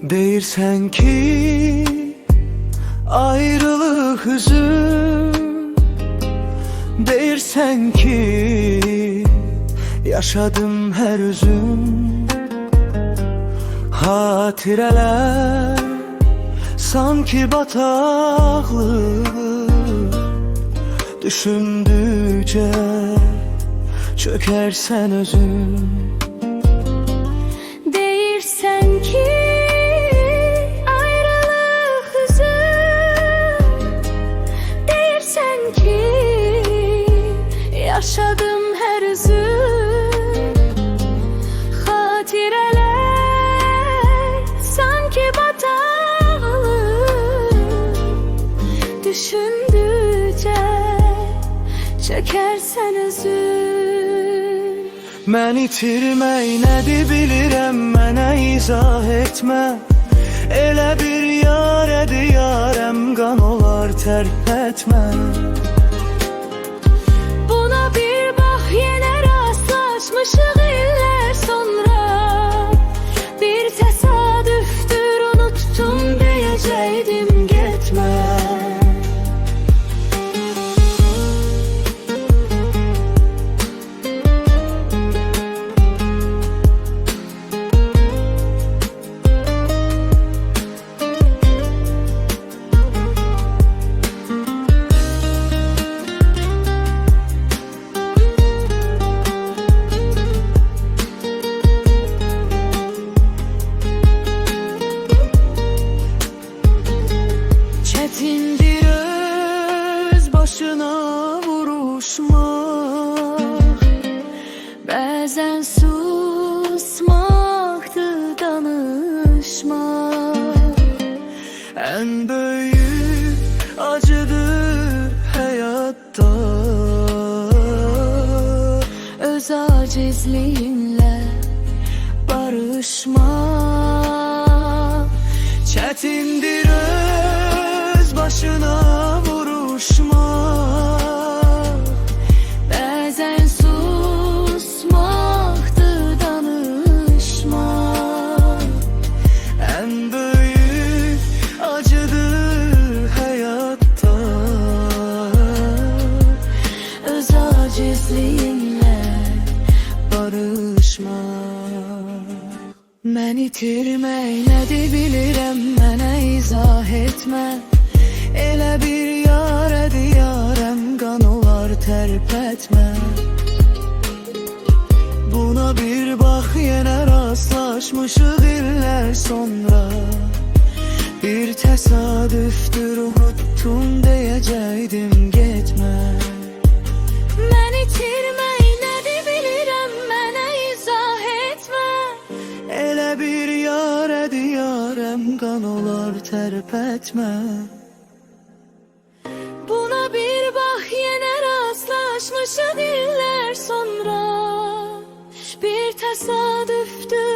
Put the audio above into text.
Deyirsən ki ayrılıq hüzün, deyirsən ki yaşadım hər üzün. Hatirələr sanki bataqlıq, düşündükcə çökərsən özün. Deyirsən ki ayrılıq hüzün, deyirsən ki yaşadım hər üzün. Hatirələr sanki bataqlıq, düşündükcə çökərsən özün. Mən itirmək nədir bilirəm, mənə izah etmə. Elə bir yarədir yarəm, qan olar tərk etmə. Buna bir bax, yenə rastlaşmışıq illər sonra. Bir təsadüfdür, unuttum deyəcəkdim, getmə. Çətindir öz başına vuruşmaq, Bəzən susmaqdır danışmaq. ən böyük acıdır həyatda. Öz acizliyinlə barışmaq. Çətindir öz başına vuruşmaq, Bəzən susmaqdır danışmaq. ən böyük acıdır həyatda. Öz acizliyinlə barışmaq. Mən itirmək nədir bilirəm, mənə izah etmə. Elə bir yarədir yarəm, qan olar tərpətmə. Buna bir bax, yenə rastlaşmışıq illər sonra. Bir təsadüfdür, unuttum deyəcəkdim, getmə. Mən itirmək nədir bilirəm, mənə izah etmə. Elə bir yarədir yarəm, qan olar tərpətmə. Buna bir bax, yenə rastlaşmışıq illər sonra. Bir təsadüfdür,